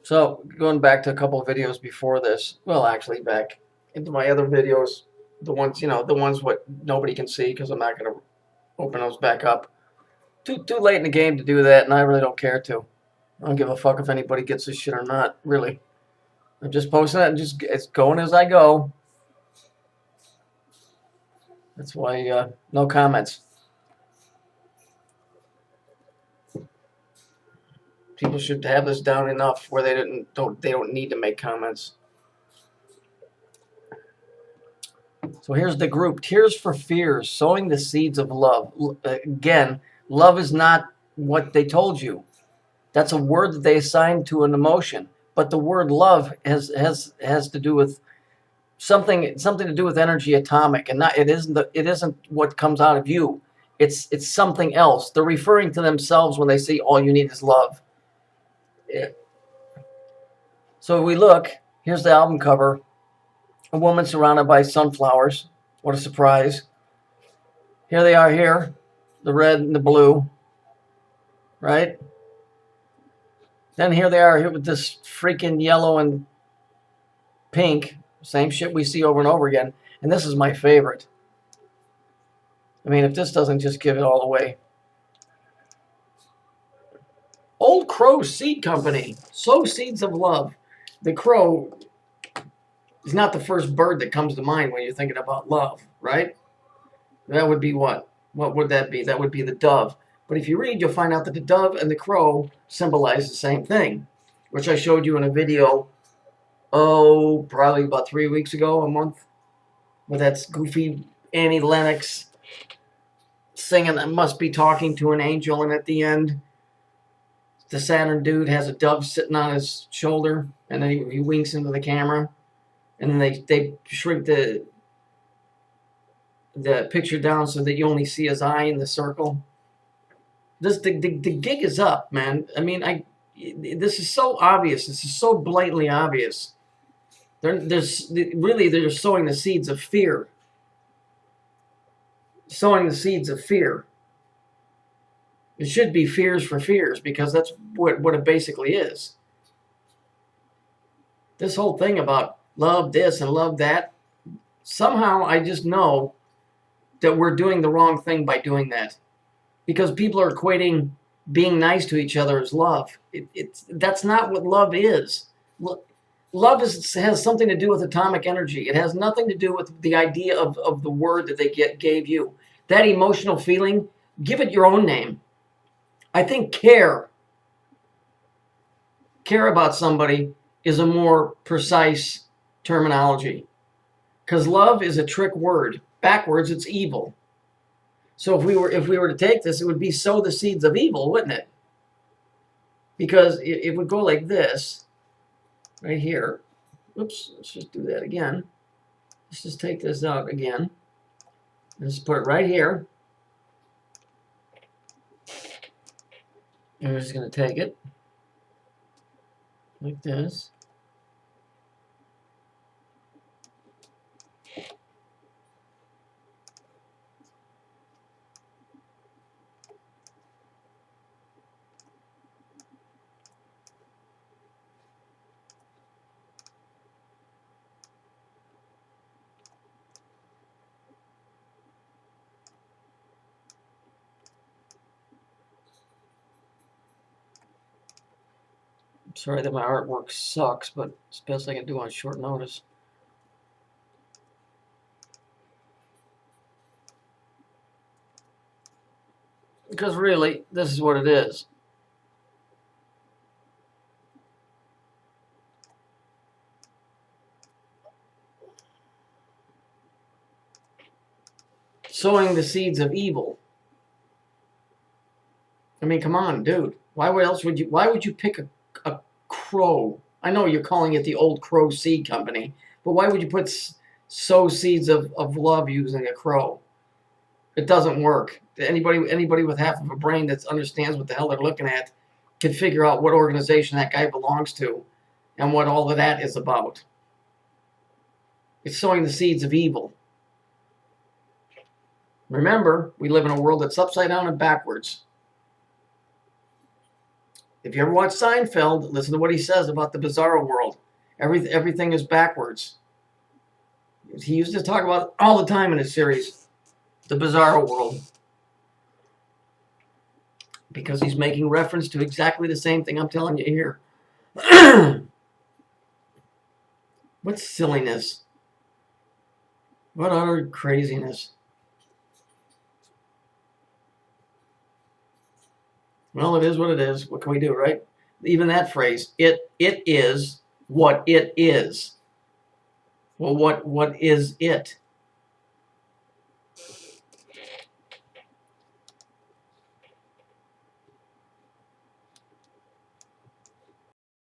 So going back to a couple of videos before this, well, actually back into my other videos, the ones, the ones what nobody can see because I'm not going to open those back up. Too late in the game to do that, and I really don't care to. I don't give a fuck if anybody gets this shit or not, really. I'm just posting it and just it's going as I go. That's why no comments. People should have this down enough where they don't need to make comments. So here's the group. Tears for Fears, sowing the seeds of love. Again, love is not what they told you. That's a word that they assigned to an emotion. But the word love has to do with something to do with energy atomic, and it isn't what comes out of you. It's something else. They're referring to themselves when they say all you need is love. Yeah. So we look, here's the album cover. A woman surrounded by sunflowers. What a surprise. Here they are here, the red and the blue, right? Then here they are here with this freaking yellow and pink. Same shit we see over and over again. And this is my favorite. I mean, if this doesn't just give it all away. Old Crow Seed Company. Sow seeds of love. The crow is not the first bird that comes to mind when you're thinking about love, right? That would be what? What would that be? That would be the dove. But if you read, you'll find out that the dove and the crow symbolize the same thing, which I showed you in a video, probably about 3 weeks ago, a month, where that's goofy Annie Lennox singing that must be talking to an angel, and at the end, the Saturn dude has a dove sitting on his shoulder, and then he winks into the camera, and then they shrink the picture down so that you only see his eye in the circle. The gig is up, man. I mean, this is so obvious. This is so blatantly obvious. They're sowing the seeds of fear. Sowing the seeds of fear. It should be fears for fears, because that's what it basically is. This whole thing about love this and love that, somehow I just know that we're doing the wrong thing by doing that. Because people are equating being nice to each other as love. That's not what love is. Love has something to do with atomic energy. It has nothing to do with the idea of the word that they gave you. That emotional feeling, give it your own name. I think care about somebody is a more precise terminology. Because love is a trick word. Backwards, it's evil. So if we were to take this, it would be sow the seeds of evil, wouldn't it? Because it would go like this, right here. Oops, let's just do that again. Let's just take this out again. Let's put it right here. And we're just going to take it like this. I'm sorry that my artwork sucks, but it's the best I can do on short notice. Because really, this is what it is. Sowing the seeds of evil. I mean, come on, dude. Why would you pick a crow? I know you're calling it the Old Crow Seed Company, but why would you sow seeds of love using a crow? It doesn't work. Anybody with half of a brain that understands what the hell they're looking at can figure out what organization that guy belongs to and what all of that is about. It's sowing the seeds of evil. Remember, we live in a world that's upside down and backwards. If you ever watch Seinfeld, listen to what he says about the bizarro world. Everything is backwards. He used to talk about it all the time in his series, the bizarro world, because he's making reference to exactly the same thing I'm telling you here. What silliness. What utter craziness. Well, it is what it is. What can we do, right? Even that phrase, it is what it is. Well, what is it?